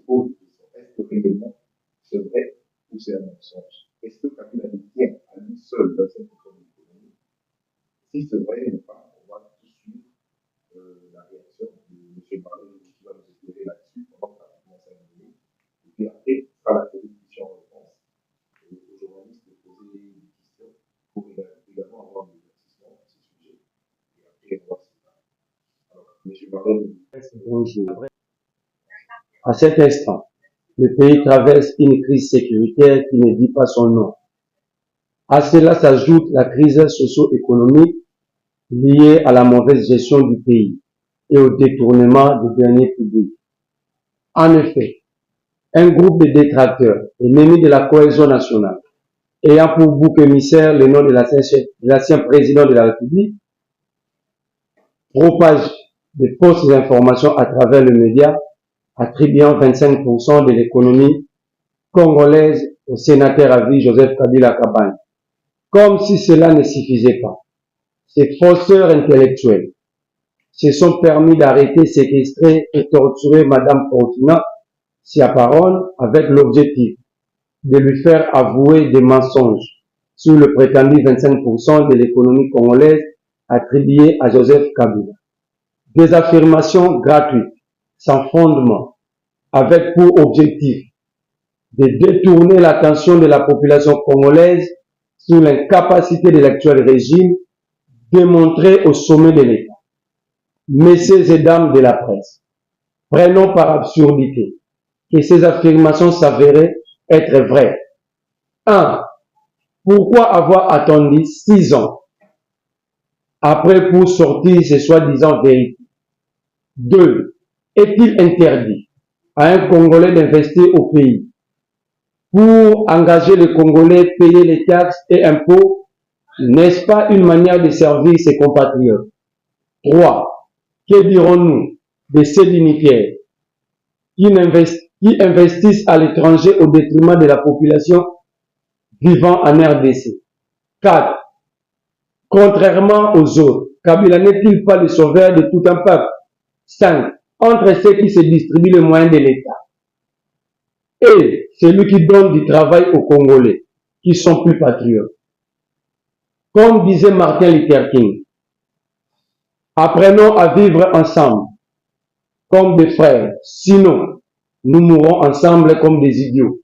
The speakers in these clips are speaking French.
se pose une question. Est-ce que réellement c'est vrai ou c'est un mensonge? Est-ce que Kabila tient à lui seul dans cette économie? Si c'est vrai ou pas, on va tout suivre la réaction de M. Barret qui va nous éclairer là-dessus pendant pratiquement 5 minutes. Et puis après, à la télévision-réponse, aux journalistes de poser des questions pour également avoir des éclaircissements à ce sujet. Et après, on va se faire. Alors, M. Barret. Bonjour. À cet instant, le pays traverse une crise sécuritaire qui ne dit pas son nom. À cela s'ajoute la crise socio-économique liée à la mauvaise gestion du pays et au détournement des deniers publics. En effet, un groupe de détracteurs, ennemis de la cohésion nationale, ayant pour bouc émissaire le nom de l'ancien président de la République, propage de fausses informations à travers le média, attribuant 25% de l'économie congolaise au sénateur à vie Joseph Kabila Kabange. Comme si cela ne suffisait pas, ces fausseurs intellectuels se sont permis d'arrêter, séquestrer et torturer Madame Fortuna Siaparon avec l'objectif de lui faire avouer des mensonges sur le prétendu 25% de l'économie congolaise attribuée à Joseph Kabila. Des affirmations gratuites, sans fondement, avec pour objectif de détourner l'attention de la population congolaise sur l'incapacité de l'actuel régime démontrée au sommet de l'État. Messieurs et dames de la presse, prenons par absurdité que ces affirmations s'avéraient être vraies. 1. Pourquoi avoir attendu 6 ans après pour sortir ces soi-disant vérités? 2. Est-il interdit à un Congolais d'investir au pays pour engager les Congolais, payer les taxes et impôts? N'est-ce pas une manière de servir ses compatriotes? 3. Que dirons-nous de ces dignitaires qui investissent à l'étranger au détriment de la population vivant en RDC? 4. Contrairement aux autres, Kabila n'est-il pas le sauveur de tout un peuple? 5. Entre ceux qui se distribuent les moyens de l'État et celui qui donne du travail aux Congolais, qui sont plus patriotes. Comme disait Martin Luther King, apprenons à vivre ensemble comme des frères, sinon nous mourrons ensemble comme des idiots.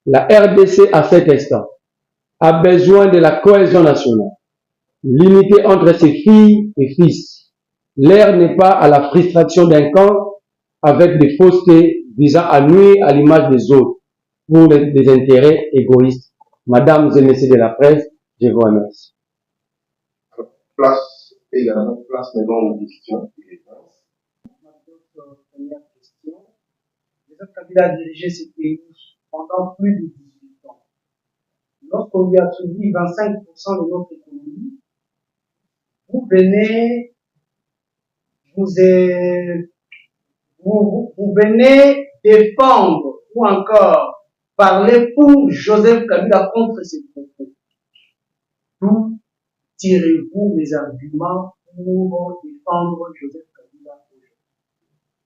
La RDC à cet instant a besoin de la cohésion nationale, l'unité entre ses filles et fils. L'heure n'est pas à la frustration d'un camp avec des faussetés visant à nuire à l'image des autres pour des intérêts égoïstes. Mesdames et messieurs de la presse, je vous remercie. Place maintenant aux questions et réponses. Première question. Joseph Kabila a dirigé ce pays pendant plus de 18 ans. Lorsqu'on lui attribue 25% de notre économie, vous venez, vous venez défendre ou encore parler pour Joseph Kabila contre ses propos. D'où tirez-vous les arguments pour défendre Joseph Kabila aujourd'hui?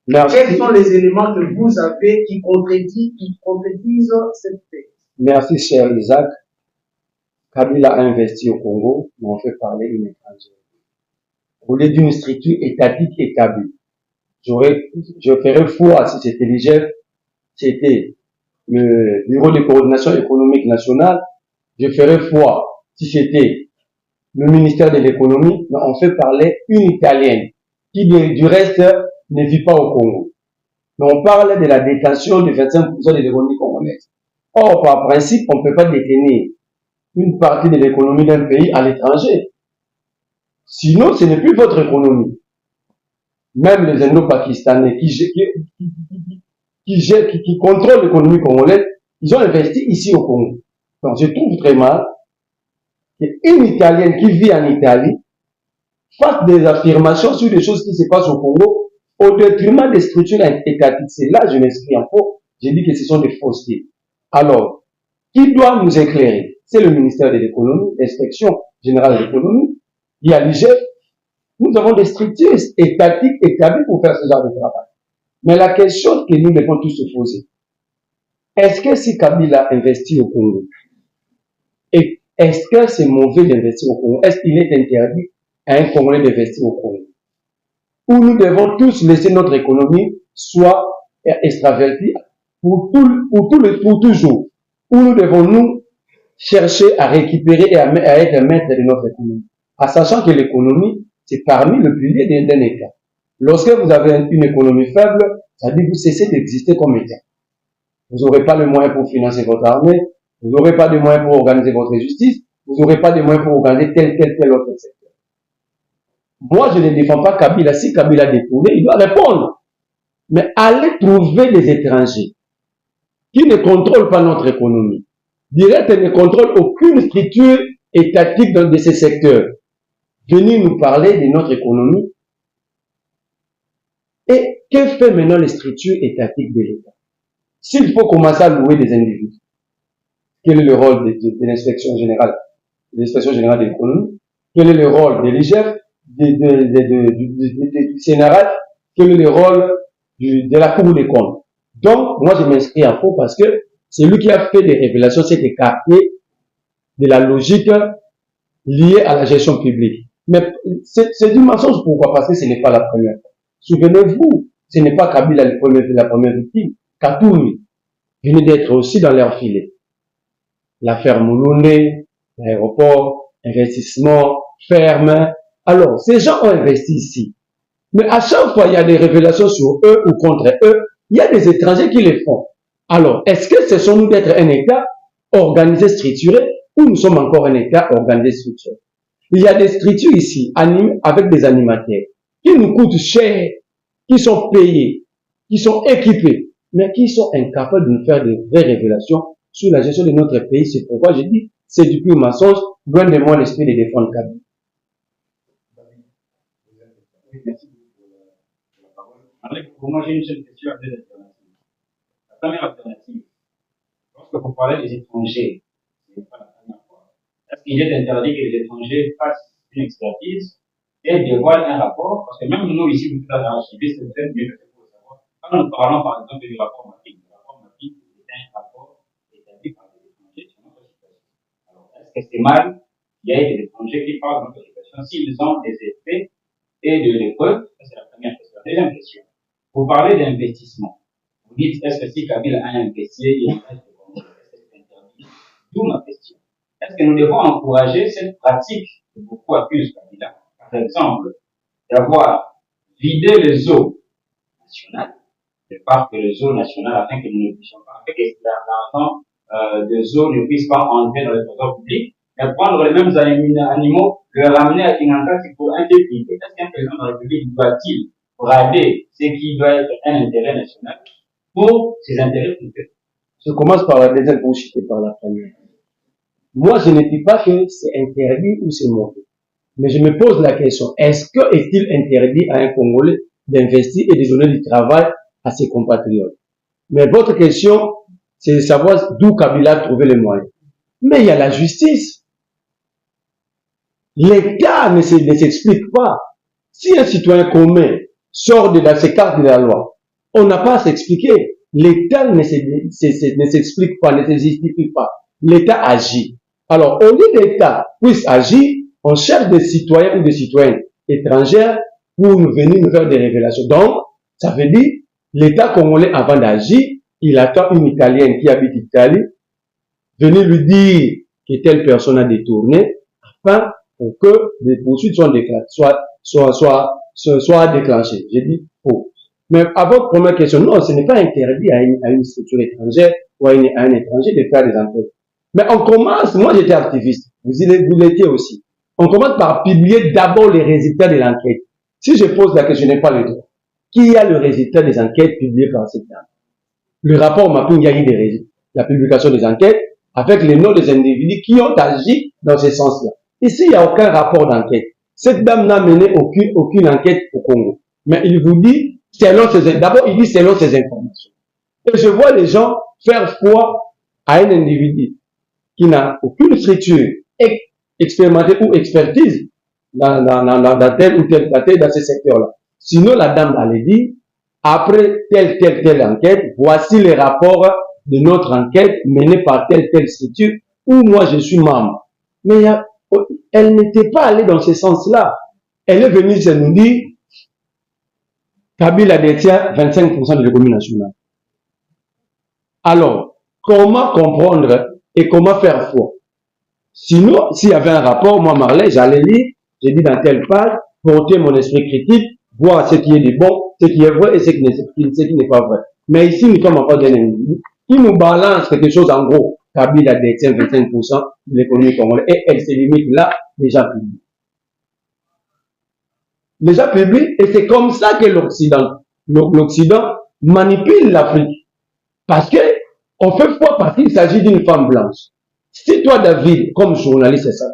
Merci. Quels sont les éléments que vous avez qui contredisent cette thèse? Merci, cher Isaac. Kabila a investi au Congo, mais on fait parler une étrangère. Au lieu d'une structure étatique établie, je ferais foi si c'était l'IGF, c'était le Bureau de coordination économique nationale, je ferais foi si c'était le ministère de l'économie, mais on fait parler une Italienne, qui du reste ne vit pas au Congo. Mais on parle de la détention de 25% de l'économie congolaise. Or, par principe, on ne peut pas détenir une partie de l'économie d'un pays à l'étranger. Sinon, ce n'est plus votre économie. Même les Indo-Pakistanais qui contrôlent l'économie congolaise, ils ont investi ici au Congo. Donc, je trouve très mal qu'une Italienne qui vit en Italie fasse des affirmations sur des choses qui se passent au Congo au détriment des structures étatiques. C'est là que je m'exprime en faux. J'ai dit que ce sont des faussetés. Alors, qui doit nous éclairer? C'est le ministère de l'économie, l'inspection générale de l'économie. Il y a l'IGF. Nous avons des structures étatiques établies pour faire ce genre de travail. Mais la question que nous devons tous se poser, est-ce que si Kabila investit au Congo, et est-ce que c'est mauvais d'investir au Congo? Est-ce qu'il est interdit à un Congolais d'investir au Congo? Ou nous devons tous laisser notre économie soit extravertie pour toujours? Ou nous devons nous chercher à récupérer et à être maître de notre économie? En sachant que l'économie, c'est parmi le pilier d'un État. Lorsque vous avez une économie faible, ça dit que vous cessez d'exister comme État. Vous n'aurez pas le moyen pour financer votre armée, vous n'aurez pas de moyens pour organiser votre justice, vous n'aurez pas de moyens pour organiser tel autre secteur. Moi, je ne défends pas Kabila. Si Kabila a détourné, il doit répondre. Mais allez trouver des étrangers qui ne contrôlent pas notre économie. Direct ne contrôlent aucune structure étatique de ces secteurs. Venir nous parler de notre économie. Et que fait maintenant les structures étatiques de l'État? S'il faut commencer à louer des individus, quel est le rôle de l'inspection générale, de l'économie? Quel est le rôle de l'IGF, du Sénéral? Quel est le rôle de la Cour des comptes? Donc, moi, je m'inscris en faux parce que c'est lui qui a fait des révélations, s'est écarté de la logique liée à la gestion publique. Mais c'est du mensonge. Pourquoi? Parce que ce n'est pas la première fois. Souvenez-vous, ce n'est pas Kabila la première victime. Katoumi venait d'être aussi dans leur filet. L'affaire Mouloundé, l'aéroport, investissement, ferme. Alors, ces gens ont investi ici. Mais à chaque fois, il y a des révélations sur eux ou contre eux. Il y a des étrangers qui les font. Alors, est-ce que ce sont nous d'être un État organisé, structuré, ou nous sommes encore un État organisé, structuré? Il y a des structures ici, avec des animateurs, qui nous coûtent cher, qui sont payés, qui sont équipés, mais qui sont incapables de nous faire de vraies révélations sur la gestion de notre pays. C'est pourquoi je dis, c'est du pur mensonge, loin de moi l'esprit de défendre Kabila. Pour moi, j'ai une seule question à deux alternatives. La première alternative, lorsque vous parlez des étrangers, ce n'est pas la première fois, est-ce qu'il est interdit que les étrangers fassent une expertise et dévoilent un rapport? Parce que même nous, ici, vous êtes archivistes, vous êtes mieux que pour le savoir. Quand nous parlons, par exemple, du rapport Mapping, le rapport Mapping, c'est un rapport établi par des étrangers sur notre situation. Alors, est-ce que c'est mal qu'il y ait des étrangers qui parlent de notre situation s'ils ont des effets et de l'épreuve? C'est la première question. La deuxième question. Vous parlez d'investissement. Vous dites, est-ce que si Kabila a investi, il reste de bon, est-ce que c'est interdit? D'où ma question. Est-ce que nous devons encourager cette pratique que beaucoup accusent Kabila, par exemple, d'avoir vidé les eaux nationales, le parc des eaux nationales, afin que nous ne puissions pas, afin que l'argent des eaux ne puisse pas entrer dans le trésor public, mais prendre les mêmes animaux, le ramener à Kinanka pour intégrer? Est-ce qu'un président de la République doit-il brader ce qui doit être un intérêt national pour ses intérêts privés? Je commence par la deuxième pour chuter par la première. Moi, je ne dis pas que c'est interdit ou c'est mauvais. Mais je me pose la question, est-il interdit à un Congolais d'investir et de donner du travail à ses compatriotes? Mais votre question, c'est de savoir d'où Kabila a trouvé les moyens. Mais il y a la justice. L'État ne s'explique pas. Si un citoyen commun sort de ses cartes de la loi, on n'a pas à s'expliquer. L'État ne s'explique pas, ne se justifie pas. L'État agit. Alors, au lieu que l'État puisse agir, on cherche des citoyens ou des citoyennes étrangères pour venir nous faire des révélations. Donc, ça veut dire, l'État congolais, avant d'agir, il attend une Italienne qui habite Italie, venir lui dire que telle personne a détourné, afin pour que les poursuites soient déclenchées. J'ai dit faux. Mais à votre première question, non, ce n'est pas interdit à une structure étrangère ou à un étranger de faire des enquêtes. Mais on commence, moi j'étais activiste, vous l'étiez aussi. On commence par publier d'abord les résultats de l'enquête. Si je pose la question, je n'ai pas le droit. Qui a le résultat des enquêtes publiées par cette dame? Le rapport Mapping, il y a eu des résultats. La publication des enquêtes avec les noms des individus qui ont agi dans ce sens-là. Ici, il n'y a aucun rapport d'enquête. Cette dame n'a mené aucune enquête au Congo. Mais il vous dit, d'abord, il dit selon ses informations. Et je vois les gens faire foi à un individu qui n'a aucune structure expérimentée ou expertise dans tel ou tel dans ce secteur-là. Sinon, la dame allait dire, après telle enquête, voici les rapports de notre enquête menée par telle structure où moi je suis membre. Mais elle n'était pas allée dans ce sens-là. Elle est venue se nous dire, Kabila détient 25% de l'économie nationale. Alors, comment comprendre et comment faire foi? Sinon, s'il y avait un rapport, moi, Marley, j'allais lire, j'ai dit dans telle page, porter mon esprit critique, voir ce qui est du bon, ce qui est vrai et ce qui n'est pas vrai. Mais ici, nous sommes encore d'un individu qui nous balance quelque chose en gros. Kabila détient 25% de l'économie congolaise et elle se limite là, déjà publique. Déjà public, et c'est comme ça que l'Occident manipule l'Afrique. Parce que on fait foi parce qu'il s'agit d'une femme blanche. Si toi, David, comme journaliste, c'est ça,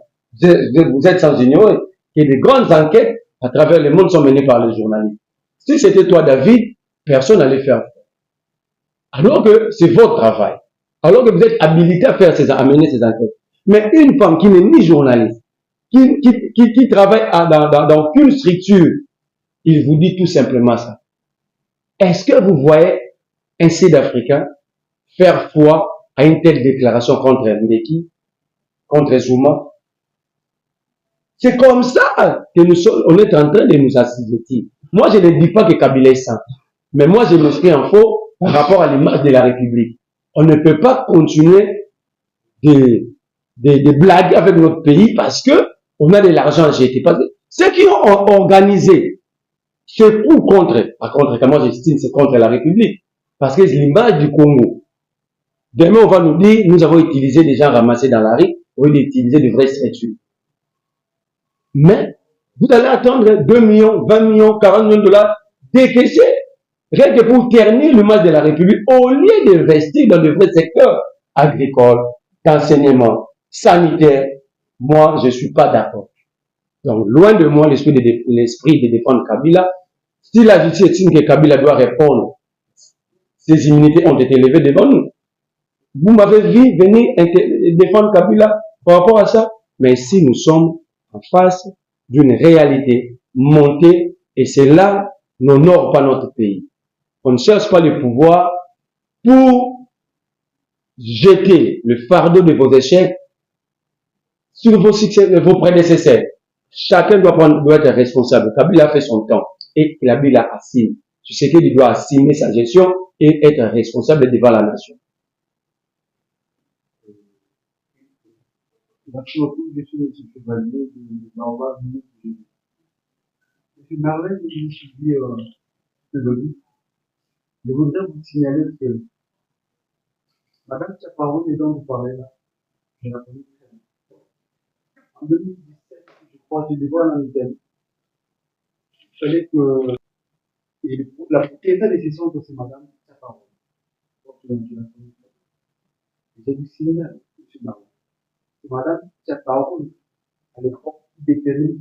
vous êtes sans ignorer que des grandes enquêtes à travers le monde sont menées par les journalistes. Si c'était toi, David, personne n'allait faire foi. Alors que c'est votre travail. Alors que vous êtes habilité à mener ces enquêtes. Mais une femme qui n'est ni journaliste, qui travaille dans aucune structure, il vous dit tout simplement ça. Est-ce que vous voyez un Sud-Africain faire foi à une telle déclaration contre Mbeki, contre Zuma? C'est comme ça que on est en train de nous assujettir. Moi, je ne dis pas que Kabila est saint, mais moi, je me suis en faux par rapport à l'image de la République. On ne peut pas continuer de blaguer avec notre pays parce que on a de l'argent à jeter. Ceux qui ont organisé ce coup contre, par contre, comment j'estime, c'est contre la République. Parce que l'image du Congo. Demain, on va nous dire, nous avons utilisé des gens ramassés dans la rue, au lieu d'utiliser de vraies structures. Mais, vous allez attendre 2 millions, 20 millions, 40 millions de dollars décaissés, rien que pour ternir l'image de la République, au lieu d'investir dans de vrais secteurs agricoles, d'enseignement, sanitaire. Moi, je ne suis pas d'accord. Donc, loin de moi l'esprit de défendre Kabila. Si la justice estime que Kabila doit répondre, ses immunités ont été levées devant nous. Vous m'avez vu venir défendre Kabila par rapport à ça. Mais si nous sommes en face d'une réalité montée, et c'est là, n'honore pas notre pays. On ne cherche pas le pouvoir pour jeter le fardeau de vos échecs sur vos prédécesseurs. Chacun doit être responsable. Kabila a fait son temps et Kabila assume. Tu sais qu'il doit assumer sa gestion et être responsable devant la nation. Merci beaucoup, je suis M. Chevalier de l'envoi du M. Marley, je suis dit aujourd'hui. Je voudrais vous signaler que Madame Chaparone, dont vous parlez là, je la connais très bien. En 2017, je crois, je devais en Italie. Il fallait que la propriétaire des sessions que c'est Madame Chaparone. Donc, je la connais très bien. J'ai vous signaler, M. Marley. Madame Chaparone, à l'époque, détenait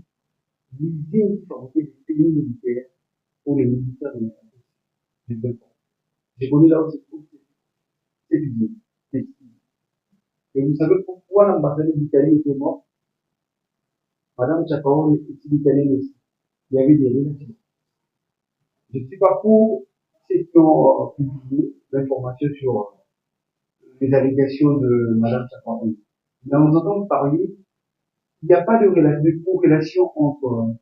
l'usine qui fabriquait des pays militaires pour les militaires de l'État. J'ai connu là où c'est l'usine. Et vous savez pourquoi l'ambassadeur d'Italie était mort? Madame Chaparone était italienne aussi. Il y avait des relations. Je ne suis pas pour ceux qui ont publié l'information sur les allégations de Madame Chaparone. Nous entendons parler, il n'y a pas de corrélation entre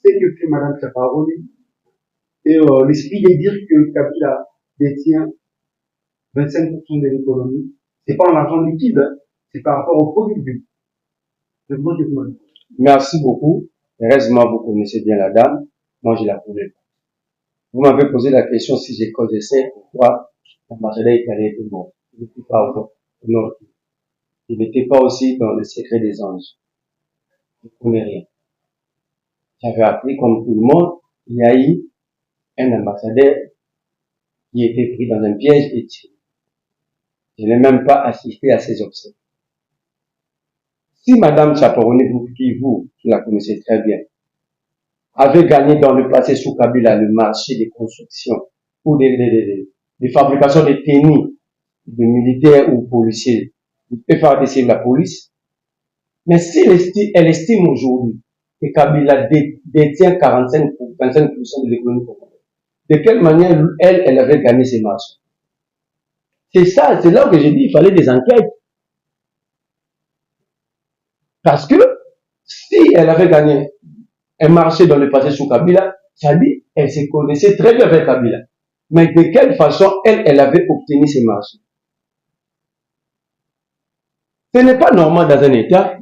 ce que fait Madame Chaparone et l'esprit de dire que Kabila détient 25% de l'économie. C'est pas en argent liquide, hein, c'est par rapport au produit but. Merci beaucoup. Heureusement, vous connaissez bien la dame. Moi, je la connais pas. Vous m'avez posé la question si je connaissais pourquoi l'ambassadeur italien était mort. Il n'était pas au nord. Il n'était pas aussi dans le secret des anges. Je ne connais rien. J'avais appris comme tout le monde, il y a eu un ambassadeur qui était pris dans un piège et tué. Je n'ai même pas assisté à ces obsèques. Si Madame Chaparone, vous la connaissez très bien, avait gagné dans le passé sous Kabila le marché des constructions ou des fabrications de tenues de militaires ou policiers, il peut faire descendre la police. Mais si elle estime aujourd'hui que Kabila détient 25% de l'économie congolaise, de quelle manière elle avait gagné ses marchés. C'est ça, c'est là que j'ai dit il fallait des enquêtes. Parce que si elle avait gagné un marché dans le passé sous Kabila, ça dit elle se connaissait très bien avec Kabila. Mais de quelle façon elle avait obtenu ces marchés? Ce n'est pas normal dans un État.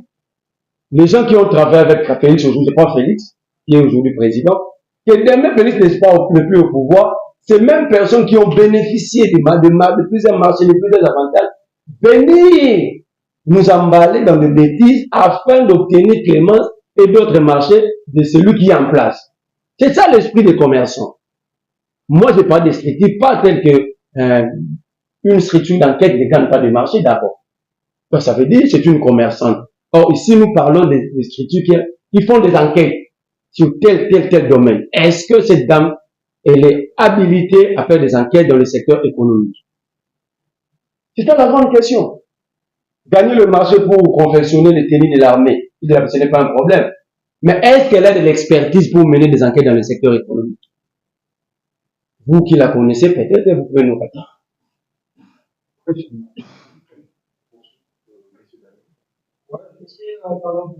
Les gens qui ont travaillé avec Félix aujourd'hui, je prends Félix, qui est aujourd'hui président, que demain Félix n'est pas plus au pouvoir, ces mêmes personnes qui ont bénéficié de plusieurs marchés, de plusieurs avantages, venir nous emballer dans des bêtises afin d'obtenir clémence et d'autres marchés de celui qui est en place. C'est ça l'esprit des commerçants. Moi, je parle des structures, pas telles que une structure d'enquête ne gagne pas de marché d'abord. Donc, ça veut dire que c'est une commerçante. Or, ici, nous parlons des structures qui font des enquêtes sur tel domaine. Est-ce que cette dame, elle est habilitée à faire des enquêtes dans le secteur économique? C'est ça la grande question. Gagner le marché pour confectionner les tenues de l'armée, ce n'est pas un problème. Mais est-ce qu'elle a de l'expertise pour mener des enquêtes dans le secteur économique? Vous qui la connaissez, peut-être que vous pouvez nous répondre. Monsieur, par exemple,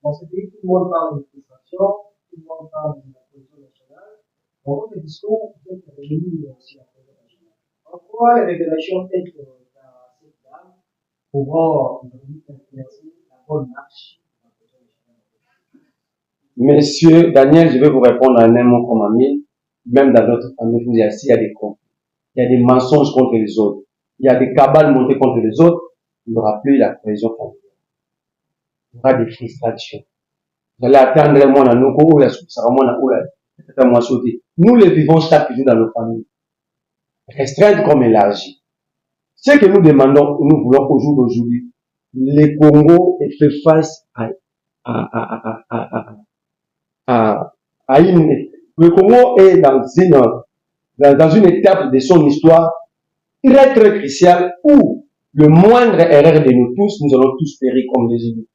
dans ce pays, tout le monde parle de frustration, tout le monde parle de la position nationale. Dans votre discours, vous êtes revenu aussi à la position nationale. Pourquoi les révélations telles que cette dame pourront influencer la bonne marche de la position nationale? Monsieur Daniel, je vais vous répondre en un mot comme ami. Même dans notre famille, vous il y a des comptes. Il y a des mensonges contre les autres. Il y a des cabales montées contre les autres. Il n'y aura plus la cohésion familiale. Il y aura des frustrations. Vous allez attendre moi dans nos cours, nous les vivons chaque jour dans nos familles. Restreindre comme élargie. Ce que nous demandons, nous voulons au jour d'aujourd'hui, le Congo fait face le Congo est dans une étape de son histoire très très cruciale où le moindre erreur de nous tous, nous allons tous périr comme des élus.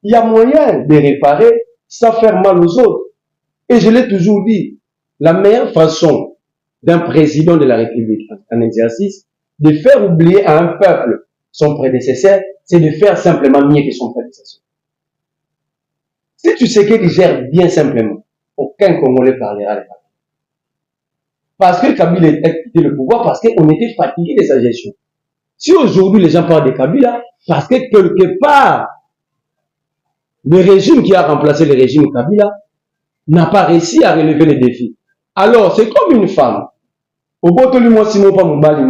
Il y a moyen de réparer sans faire mal aux autres. Et je l'ai toujours dit, la meilleure façon d'un président de la République en exercice de faire oublier à un peuple son prédécesseur, c'est de faire simplement mieux que son prédécesseur. Si tu sais qu'il gère bien simplement, aucun Congolais parlera de ça. Parce que Kabila a quitté le pouvoir, parce qu'on était fatigué de sa gestion. Si aujourd'hui les gens parlent de Kabila, parce que quelque part, le régime qui a remplacé le régime Kabila n'a pas réussi à relever les défis. Alors, c'est comme une femme. Au bout de moi, si mon pas mon bal,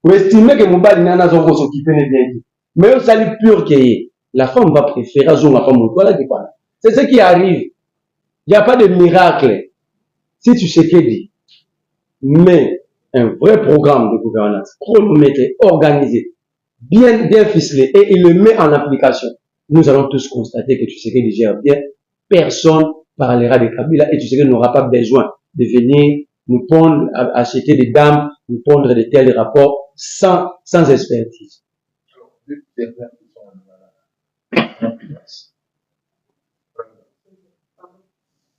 vous estimez que mon bal n'a pas s'occuper de bien. Mais ça lui pur qu'il est. La femme va préférer à la femme. Voilà qui parle. C'est ce qui arrive. Il n'y a pas de miracle. Si tu sais qu'il dit, mais un vrai programme de gouvernance, chronométré, organisé, bien ficelé, et il le met en application, nous allons tous constater que tu sais qu'il gère bien. Personne parlera de Kabila et tu sais qu'il n'aura pas besoin de venir nous pondre, acheter des dames, nous pondre de tels rapports sans expertise.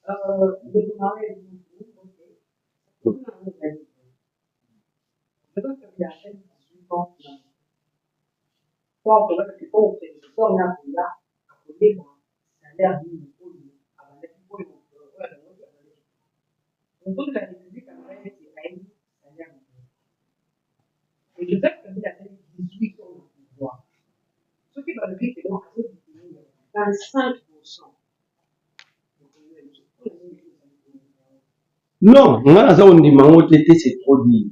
Alors, deux dernières questions à nous. Et je sais que Kabila a fait 18 ans de pouvoir. Ce qui va le dire que nous avons 25%. Non, c'est trop dit.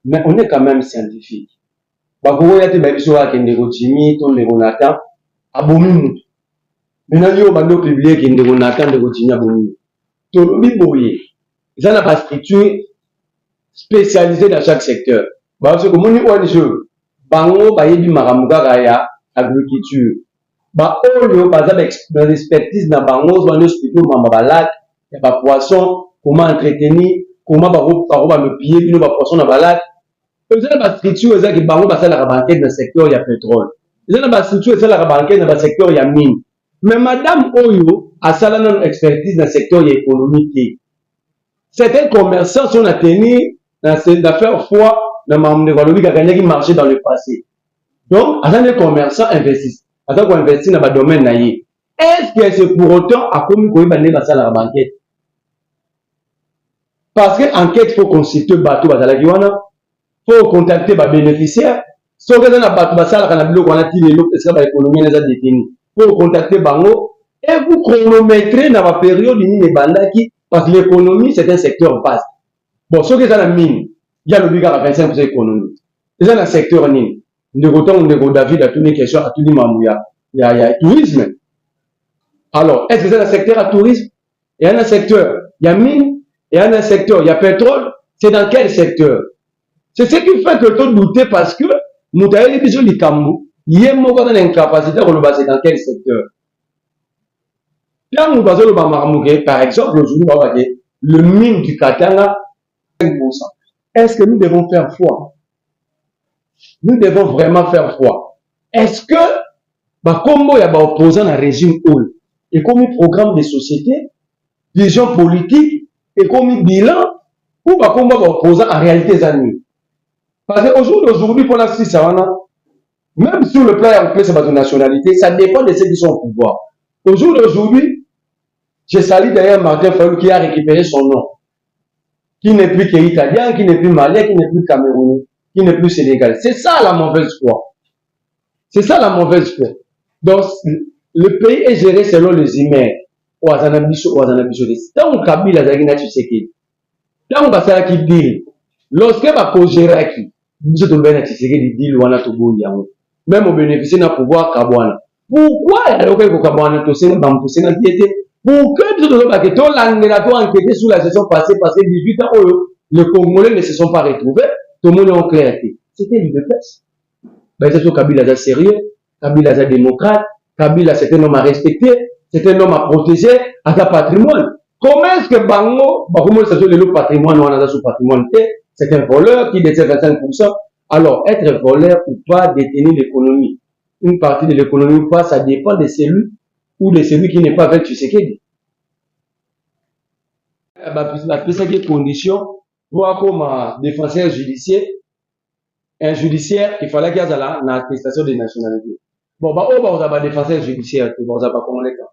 Mais on est quand même scientifique. Maintenant, publié qu'il y a pas structure spécialisée dans chaque secteur. Parce que comme on ONG, bango bayebi maramuka ya agriculture. Ba olio baza expertise na bango zo expliquer mama balade, ya ba poisson, comment entretenir, comment ba le pied bino ba poisson na balade. Ils ont ba structure za ki bango ba sala banquette dans secteur ya pétrole. Ils ont ba structure sala banquette dans secteur ya mine. Mais madame Oyo a sala non expertise dans secteur ya économique. Certains commerçants sont à tenir d'affaires foi dans le monde qui marché dans le passé. Donc, à des commerçants investissent. À qu'on investit dans le domaine naïe. Est-ce que c'est pour autant à comme il y a dans la banquette? Parce que enquête, il faut constituer bateau, il faut contacter les bénéficiaires. Si on a un bateau, on a l'économie les a détenus. Il faut contacter Bango et vous chronométrez dans la période où parce que l'économie, c'est un secteur vaste. Bon, ce qui est dans la mine, il y a le biga à 25% d'économie. C'est dans le secteur mine. David a tous les questions, à tous les membres. Il y a tourisme. Alors, est-ce que c'est un secteur à tourisme? Il y a un secteur, il y a mine, il y a un secteur, il y a pétrole. C'est dans quel secteur? C'est ce qui fait que tu doutes parce que nous avons les besoins du Cambou. Il y a une incapacité de le baser dans quel secteur? Là, nous basons le Bamaramougé, par exemple, aujourd'hui, le mine du Katanga, 5%. Est-ce que nous devons faire foi? Nous devons vraiment faire foi. Est-ce que, comme il y a des opposants dans le régime OL, et comme un programme de société, vision politique, et comme un bilan, ou comme des opposants en réalité des amis? Parce qu'aujourd'hui, pour la Suisse, même sur le plan européen, c'est pas de nationalité, ça dépend de ceux qui sont au pouvoir. Aujourd'hui, j'ai sali d'ailleurs Martin Fayou qui a récupéré son nom, qui n'est plus qu'italien, qui n'est plus malien, qui n'est plus camerounais, qui n'est plus sénégalais. C'est ça la mauvaise foi. C'est ça la mauvaise foi. Donc, le pays est géré selon les humains. Tant que Kabila Zagina Tshisekedi, tant que Basala qui dit, lorsque va gérer qui, nous sommes bien à Tshisekedi dit, même au bénéfice d'un pouvoir Kabwana. Pourquoi il y a le Kabwana Tossé, Bampousé, pourquoi nous devons enquêter sur la session passée parce que 18 ans, les Congolais ne se sont pas retrouvés, tout le monde est en clarté. C'était l'UDPS. C'est tout Kabila est sérieux, Kabila est démocrate, Kabila c'est un homme à respecter, c'est un homme à protéger, à sa patrimoine. Comment est-ce que Bango, c'est le patrimoine, on a son patrimoine, c'est un voleur qui détient 25%. Alors, être voleur ou pas, détenir l'économie, une partie de l'économie ou pas, ça dépend de celui ou de celui qui n'est pas avec Tshisekedi. La seule condition, pour comme défenseur judiciaire, un judiciaire, il fallait qu'il y ait l'attestation de nationalité. Bon, on a un défenseur judiciaire, on n'a pas comment les cas.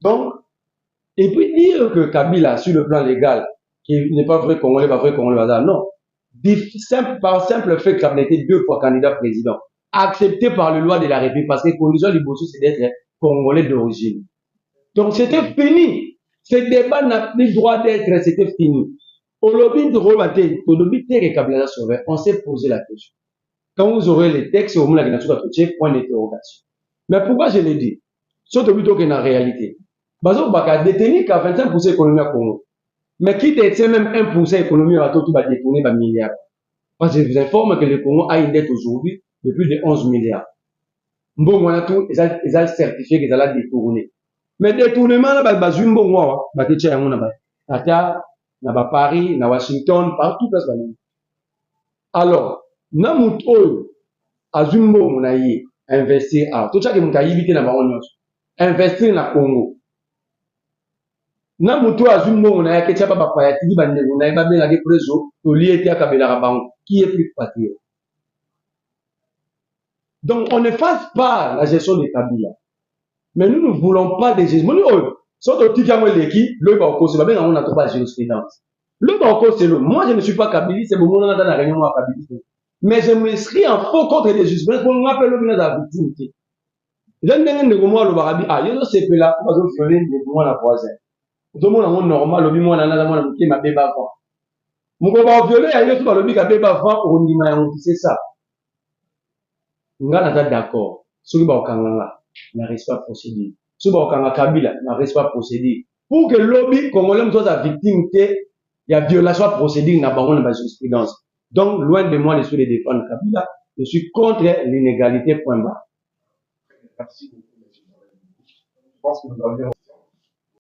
Donc, et puis dire que Kabila, sur le plan légal, qui n'est pas vrai Congolais, non. Par simple fait qu'il a été 2 fois candidat président, accepté par le loi de la République, parce que la condition du Bosso, c'est d'être Congolais d'origine. Donc, c'était fini. Ce débat n'a plus droit d'être, c'était fini. On s'est posé la question. Quand vous aurez les textes, au moins la point d'interrogation. Mais pourquoi je l'ai dit? Surtout plutôt que la réalité. Bazo Baka détenu qu'à 25% économie à Congo. Mais qui détient même 1% économie à tout va détourner par milliards. Parce que je vous informe que le Congo a une dette aujourd'hui de plus de 11 milliards. Bon, on a tout, ils ont certifié qu'ils allaient détourner. Mais détournement, là, bazumbo, moi, Tata, na Paris, na Washington, partout, place alors, na muto, azumbo, mon aïe, investir, tout ça que mon aïe, vite, na baron, investir na Congo. Na muto, azumbo, mon aïe, que tu as pas payé, tu dis, bande, mon aïe, va bien aller préso, au lieu de Kabila Rabango, qui est plus patriote. Donc, on ne fasse pas la gestion des Kabila. Mais nous ne voulons pas des gestions. Surtout si tu as l'équipe, le Bako, c'est pas on n'a pas de jurisprudence. Le Bako, c'est le. Moi, je ne suis pas Kabili, c'est le moment où on a la réunion à Kabili. Mais je me serais en faux contre les jurisprudences pour nous appeler le de la victime. J'aime bien le moment où le Barabi, il y a ce peu là, parce que je viens de moi la voisin. Tout le monde est normal, le bimon, ma bébé avant. Mon copain violé, il y a tout le bébé avant, on dit, c'est ça. Nous sommes d'accord. Celui qui n'a pas procédé. Celui qui a Kabila n'a pas procédé. Pour que le lobby congolais soit la victime, il y a violation procédure dans la jurisprudence. Donc, loin de moi de se défendre Kabila, je suis contre l'inégalité, point barre. Merci beaucoup, M. Je pense que nous avions